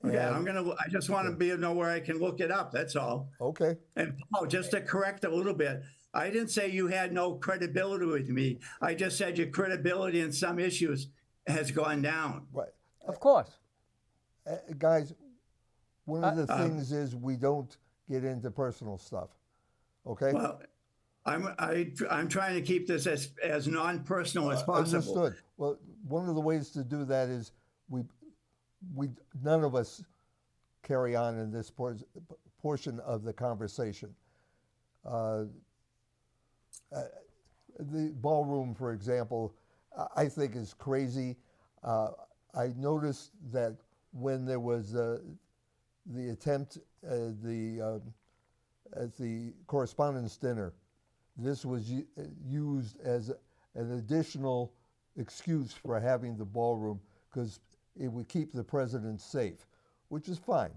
Speaker 4: Yeah, I just want to know where I can look it up. That's all.
Speaker 3: Okay.
Speaker 4: And Paul, just to correct a little bit, I didn't say you had no credibility with me. I just said your credibility in some issues has gone down.
Speaker 3: Right.
Speaker 1: Of course.
Speaker 3: Guys, one of the things is we don't get into personal stuff. Okay?
Speaker 4: Well, I'm trying to keep this as non-personal as possible.
Speaker 3: Understood. Well, one of the ways to do that is we none of us carry on in this portion of the conversation. The ballroom, for example, I think is crazy. I noticed that when there was the attempt at the correspondence dinner, this was used as an additional excuse for having the ballroom because it would keep the president safe, which is fine.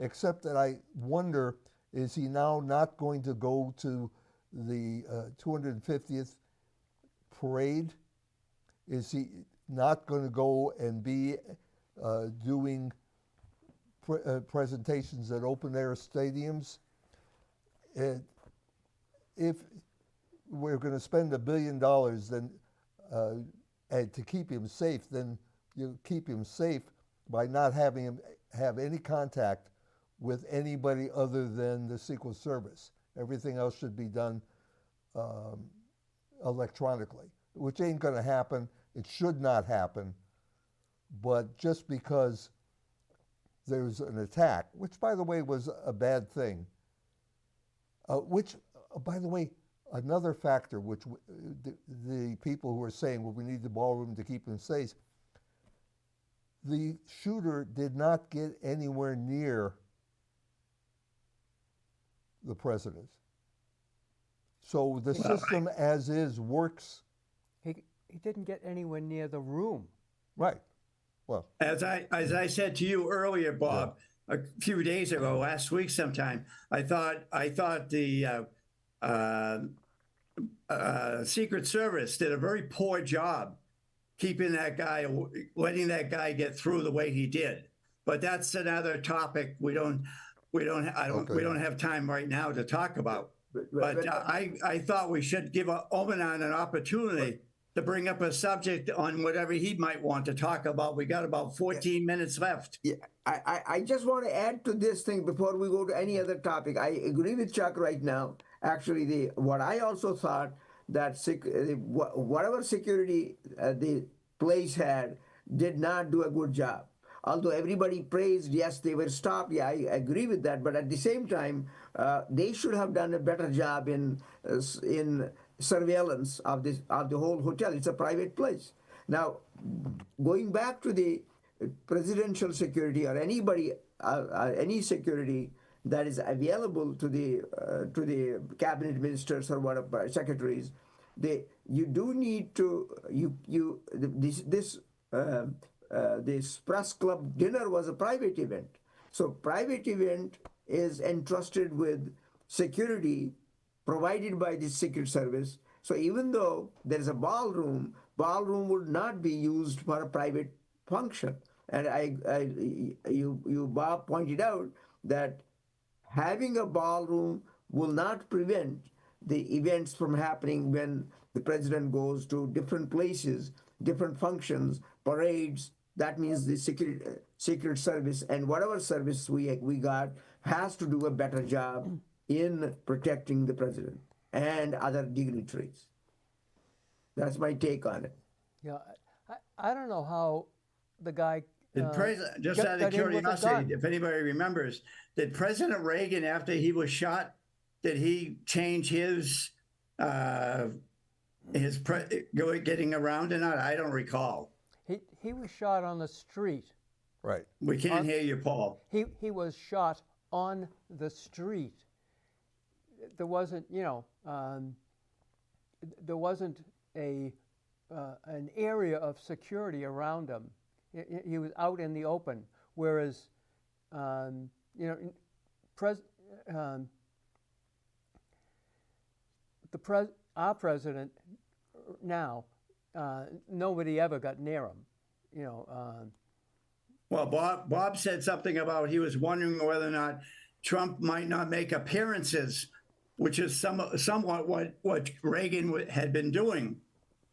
Speaker 3: Except that I wonder, is he now not going to go to the 250th parade? Is he not going to go and be doing presentations at open air stadiums? If we're going to spend $1 billion then and to keep him safe, then you keep him safe by not having him have any contact with anybody other than the Secret Service. Everything else should be done electronically, which ain't going to happen. It should not happen. But just because there's an attack, which, by the way, was a bad thing, which, by the way, another factor which the people who are saying, well, we need the ballroom to keep them safe, the shooter did not get anywhere near the president. So the system as is works.
Speaker 1: He didn't get anywhere near the room.
Speaker 3: Right. Well,
Speaker 4: As I said to you earlier, Bob, a few days ago, last week sometime, I thought the Secret Service did a very poor job keeping that guy, letting that guy get through the way he did. But that's another topic we don't have time right now to talk about. But I thought we should give Omanon an opportunity to bring up a subject on whatever he might want to talk about. We got about 14 minutes left.
Speaker 2: Yeah, I just want to add to this thing before we go to any other topic. I agree with Chuck right now. Actually, what I also thought that whatever security the place had did not do a good job. Although everybody praised, yes, they were stopped. Yeah, I agree with that. But at the same time, they should have done a better job in surveillance of the whole hotel. It's a private place. Now, going back to the presidential security or anybody, any security that is available to the cabinet ministers or whatever secretaries, you do need to this press club dinner was a private event. So private event is entrusted with security provided by the Secret Service. So even though there is a ballroom would not be used for a private function. And you Bob pointed out that having a ballroom will not prevent the events from happening when the president goes to different places, different functions, parades. That means the Secret Service and whatever service we got has to do a better job in protecting the president and other dignitaries. That's my take on it.
Speaker 1: Yeah, I don't know how the guy.
Speaker 4: Just out of curiosity, if anybody remembers, did President Reagan, after he was shot, did he change his getting around or not? I don't recall.
Speaker 1: He was shot on the street.
Speaker 3: right.
Speaker 4: We can't hear you, Paul.
Speaker 1: He was shot on the street. There wasn't, there wasn't an area of security around him. He was out in the open, whereas, our president now, nobody ever got near him,
Speaker 4: Well, Bob said something about he was wondering whether or not Trump might not make appearances, which is somewhat what Reagan had been doing.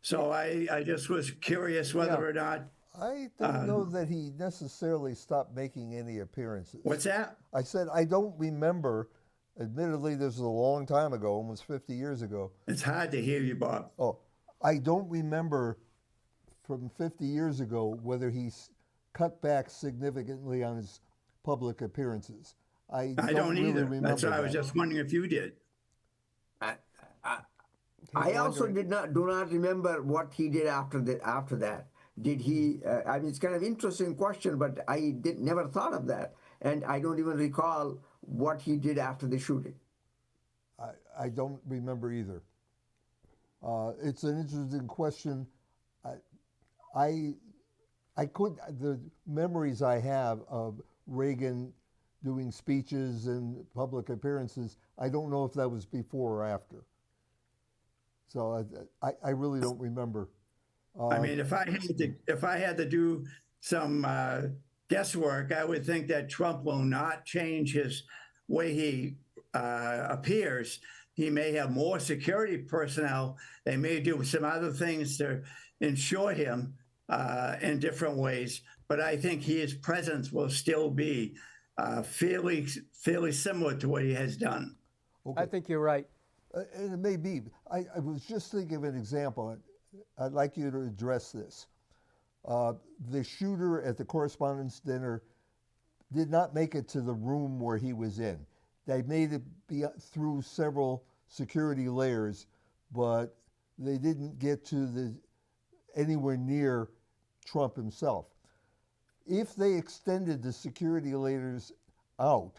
Speaker 4: So I just was curious whether or not.
Speaker 3: I don't know that he necessarily stopped making any appearances.
Speaker 4: What's that?
Speaker 3: I said I don't remember. Admittedly, this was a long time ago, almost 50 years ago.
Speaker 4: It's hard to hear you, Bob.
Speaker 3: Oh, I don't remember from 50 years ago whether he's cut back significantly on his public appearances. I don't really
Speaker 4: either.
Speaker 3: remember.
Speaker 4: That's why I was
Speaker 3: that.
Speaker 4: just wondering if you did.
Speaker 2: I also do not remember what he did after that. Did he? I mean, it's kind of interesting question, but I never thought of that, and I don't even recall what he did after the shooting.
Speaker 3: I don't remember either. It's an interesting question. The memories I have of Reagan doing speeches and public appearances, I don't know if that was before or after. So I really don't remember.
Speaker 4: I mean, if I had to do some guesswork, I would think that Trump will not change his way he appears. He may have more security personnel. They may do some other things to ensure him in different ways. But I think his presence will still be fairly similar to what he has done.
Speaker 1: I think you're right.
Speaker 3: And it may be. I was just thinking of an example. I'd like you to address this. The shooter at the correspondence dinner did not make it to the room where he was in. They made it through several security layers, but they didn't get to anywhere near Trump himself. If they extended the security layers out,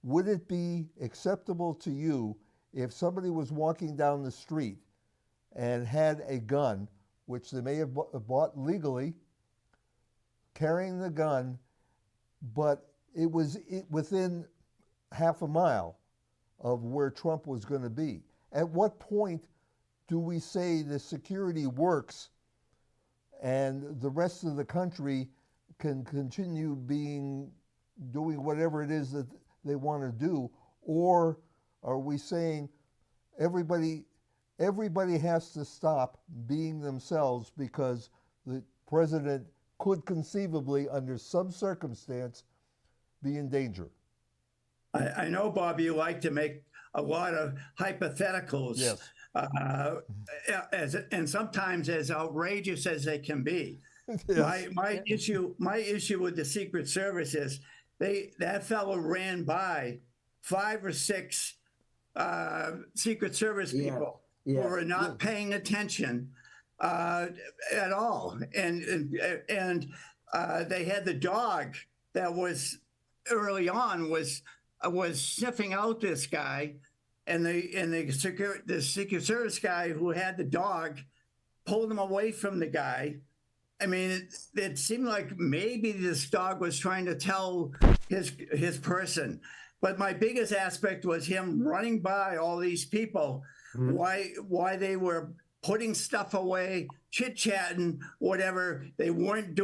Speaker 3: would it be acceptable to you if somebody was walking down the street and had a gun, which they may have bought legally, carrying the gun, but it was within half a mile of where Trump was going to be? At what point do we say the security works and the rest of the country can continue doing whatever it is that they want to do? Or are we saying everybody has to stop being themselves because the president could conceivably, under some circumstance, be in danger?
Speaker 4: I know, Bob, you like to make a lot of hypotheticals,
Speaker 3: Yes.
Speaker 4: And sometimes as outrageous as they can be.
Speaker 3: Yes.
Speaker 4: My issue with the Secret Service is that fellow ran by 5 or 6 Secret Service people who were not paying attention at all, and they had the dog that was early on was sniffing out this guy, and the Secret Service guy who had the dog pulled him away from the guy. I mean, it seemed like maybe this dog was trying to tell his person. But my biggest aspect was him running by all these people, why they were putting stuff away, chit-chatting, whatever. They weren't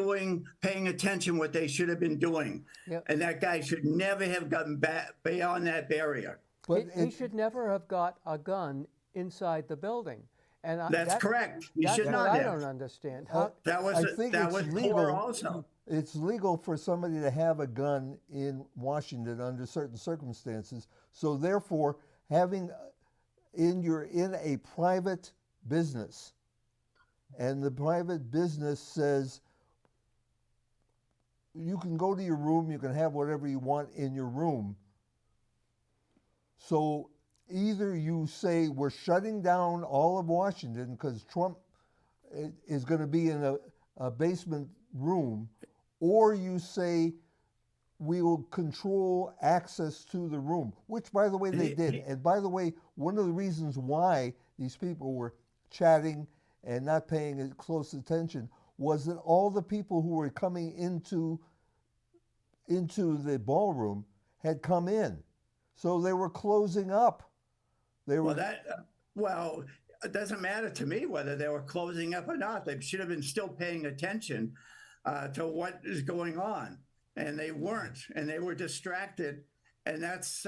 Speaker 4: paying attention what they should have been doing.
Speaker 1: Yep.
Speaker 4: And that guy should never have gotten back beyond that barrier.
Speaker 3: But
Speaker 1: He should never have got a gun inside the building. And
Speaker 4: That's correct. He
Speaker 1: that's
Speaker 4: should
Speaker 1: what
Speaker 4: not
Speaker 1: I
Speaker 4: have.
Speaker 1: don't understand. How,
Speaker 4: That was
Speaker 3: I think
Speaker 4: that
Speaker 3: it's
Speaker 4: was
Speaker 3: legal.
Speaker 4: poor also.
Speaker 3: It's legal for somebody to have a gun in Washington under certain circumstances. So therefore, having you're in a private business, and the private business says you can go to your room, you can have whatever you want in your room. So either you say we're shutting down all of Washington because Trump is going to be in a basement room, or you say we will control access to the room, which, by the way, they did. And by the way, one of the reasons why these people were chatting and not paying close attention was that all the people who were coming into the ballroom had come in. So they were closing up.
Speaker 4: Well, it doesn't matter to me whether they were closing up or not. They should have been still paying attention to what is going on, and they weren't, and they were distracted, and that's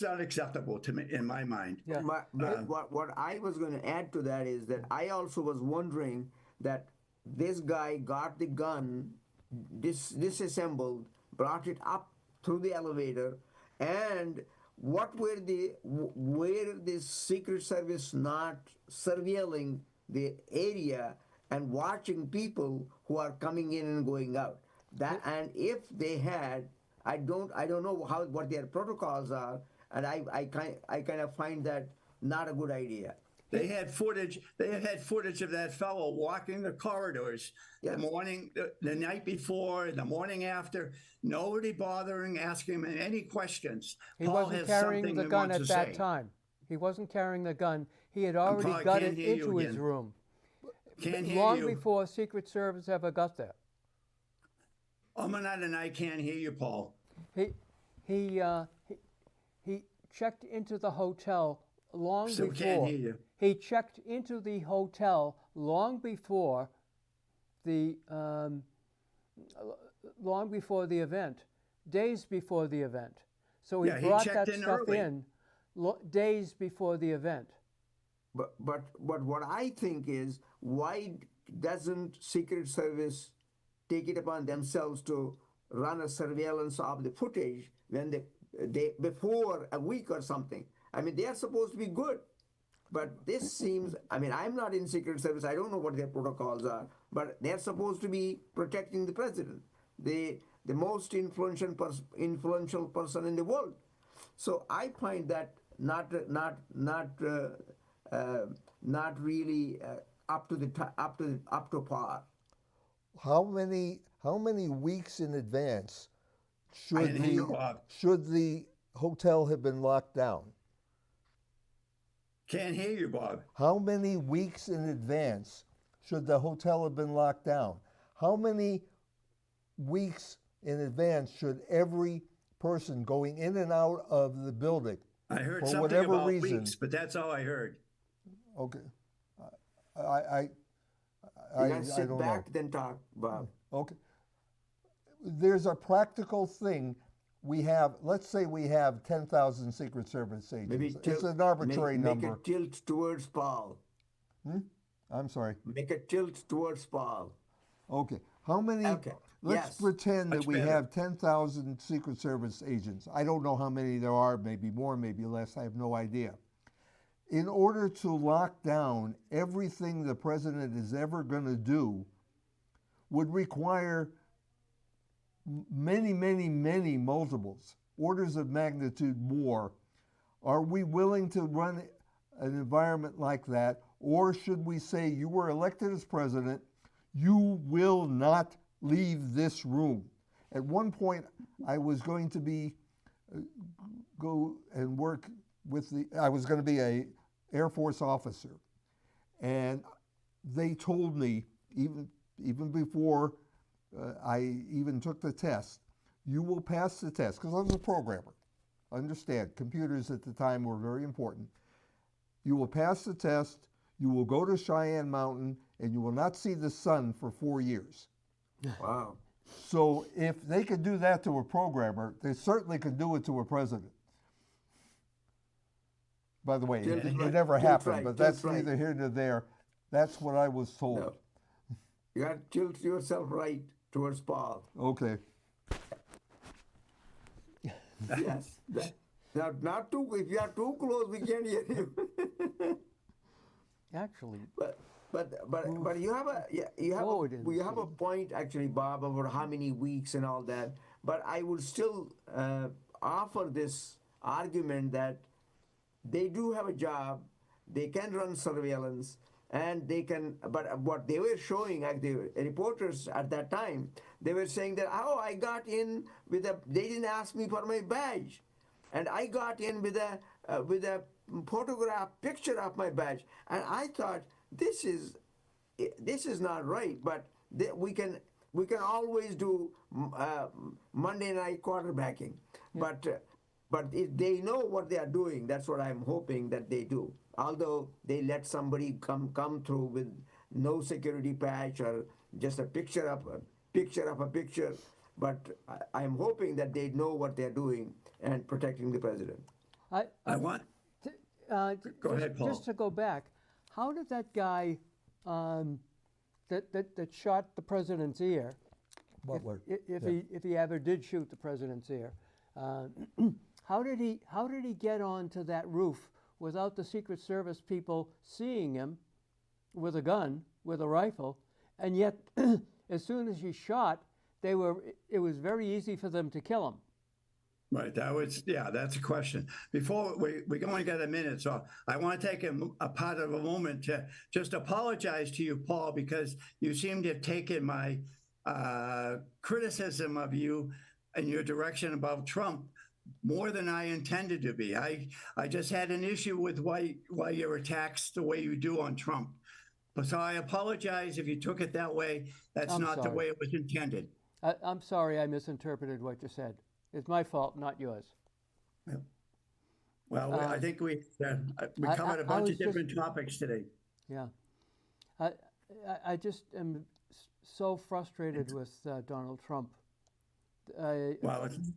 Speaker 4: unacceptable to me in my mind.
Speaker 1: Yeah.
Speaker 2: What I was going to add to that is that I also was wondering that this guy got the gun disassembled, brought it up through the elevator, and were the Secret Service not surveilling the area and watching people who are coming in and going out? And if they had, I don't know what their protocols are, and I kind of find that not a good idea.
Speaker 4: They had footage. They had footage of that fellow walking the corridors the morning, the night before, the morning after. Nobody bothering asking him any questions.
Speaker 1: he
Speaker 4: Paul
Speaker 1: wasn't
Speaker 4: has
Speaker 1: carrying
Speaker 4: something
Speaker 1: the
Speaker 4: he
Speaker 1: gun
Speaker 4: wants
Speaker 1: at
Speaker 4: to
Speaker 1: that
Speaker 4: say.
Speaker 1: time. He wasn't carrying the gun. He had already
Speaker 4: Paul,
Speaker 1: got
Speaker 4: can't
Speaker 1: it
Speaker 4: hear you
Speaker 1: into his
Speaker 4: again.
Speaker 1: room.
Speaker 4: Can't hear
Speaker 1: Long
Speaker 4: you.
Speaker 1: before Secret Service ever got there.
Speaker 4: Omanat and I can't hear you, Paul.
Speaker 1: He checked into the hotel long
Speaker 4: Still
Speaker 1: before.
Speaker 4: can't hear you.
Speaker 1: He checked into the hotel long before the event, days before the event. So he
Speaker 4: Yeah, he
Speaker 1: brought
Speaker 4: checked
Speaker 1: that
Speaker 4: in
Speaker 1: stuff
Speaker 4: early.
Speaker 1: in days before the event.
Speaker 2: But what I think is, why doesn't Secret Service take it upon themselves to run a surveillance of the footage when they before a week or something. I mean, they are supposed to be good. But this seems, I mean, I'm not in Secret Service. I don't know what their protocols are, but they're supposed to be protecting the president, the most influential person in the world. So I find that not really up to par.
Speaker 3: How many weeks in advance
Speaker 4: I didn't hear you, Bob.
Speaker 3: should the hotel have been locked down?
Speaker 4: Can't hear you, Bob.
Speaker 3: How many weeks in advance should the hotel have been locked down? How many weeks in advance should every person going in and out of the building,
Speaker 4: I heard
Speaker 3: for
Speaker 4: something
Speaker 3: whatever
Speaker 4: about
Speaker 3: reason?
Speaker 4: weeks, but that's all I heard.
Speaker 3: Okay, I
Speaker 2: You gotta sit
Speaker 3: don't
Speaker 2: back,
Speaker 3: know.
Speaker 2: then talk, Bob.
Speaker 3: Okay, there's a practical thing. We have, let's say we have 10,000 Secret Service agents.
Speaker 2: Maybe
Speaker 3: It's an arbitrary
Speaker 2: make
Speaker 3: number.
Speaker 2: it tilt towards Paul.
Speaker 3: I'm sorry.
Speaker 2: Make a tilt towards Paul.
Speaker 3: Okay. How many?
Speaker 2: Okay.
Speaker 3: Let's
Speaker 2: Yes.
Speaker 3: pretend that
Speaker 4: Much
Speaker 3: we
Speaker 4: better.
Speaker 3: have 10,000 Secret Service agents. I don't know how many there are, maybe more, maybe less. I have no idea. In order to lock down everything the president is ever going to do would require many, many, many multiples, orders of magnitude more. Are we willing to run an environment like that? Or should we say, you were elected as president, you will not leave this room? At one point, I was going to go and work with I was going to be a Air Force officer. And they told me, even before I even took the test, you will pass the test, because I was a programmer. Understand, computers at the time were very important. You will pass the test, you will go to Cheyenne Mountain, and you will not see the sun for 4 years.
Speaker 2: Wow.
Speaker 3: So if they could do that to a programmer, they certainly could do it to a president. By the way,
Speaker 2: Tilt
Speaker 3: it
Speaker 2: right,
Speaker 3: never
Speaker 2: tilt
Speaker 3: happened,
Speaker 2: right,
Speaker 3: but
Speaker 2: tilt
Speaker 3: that's
Speaker 2: right.
Speaker 3: neither here nor there. That's what I was told.
Speaker 2: No. You got to tilt yourself right towards Paul.
Speaker 3: Okay.
Speaker 2: Yes. Now, not too. If you are too close, we can't hear you.
Speaker 1: Actually,
Speaker 2: But you have
Speaker 1: forward in
Speaker 2: you
Speaker 1: the
Speaker 2: have a
Speaker 1: scene.
Speaker 2: point actually, Bob, about how many weeks and all that. But I would still offer this argument that they do have a job, they can run surveillance, and they can. But what they were showing, like the reporters at that time, they were saying that, oh, I got in with a. They didn't ask me for my badge, and I got in with a photograph picture of my badge, and I thought this is not right. But we can always do Monday night quarterbacking, but if they know what they are doing, that's what I'm hoping that they do. Although they let somebody come through with no security patch or just a picture of a picture, but I'm hoping that they know what they're doing and protecting the president.
Speaker 4: I want. Go ahead, Paul.
Speaker 1: Just to go back, how did that guy that shot the president's ear,
Speaker 3: Butler.
Speaker 1: if he ever did shoot the president's ear, how did he get onto that roof without the Secret Service people seeing him with a gun, with a rifle, and yet as soon as he shot, it was very easy for them to kill him.
Speaker 4: Right. That's a question. Before we only got a minute, so I want to take a part of a moment to just apologize to you, Paul, because you seem to have taken my criticism of you and your direction about Trump more than I intended to be. I just had an issue with why you attacks the way you do on Trump. So I apologize if you took it that way. That's
Speaker 1: I'm
Speaker 4: not the
Speaker 1: sorry.
Speaker 4: way it was intended.
Speaker 1: I'm sorry I misinterpreted what you said. It's my fault, not yours.
Speaker 4: Well, I think we covered a bunch
Speaker 1: was
Speaker 4: of different topics today.
Speaker 1: Yeah. I just am so frustrated with Donald Trump.
Speaker 4: Well, it's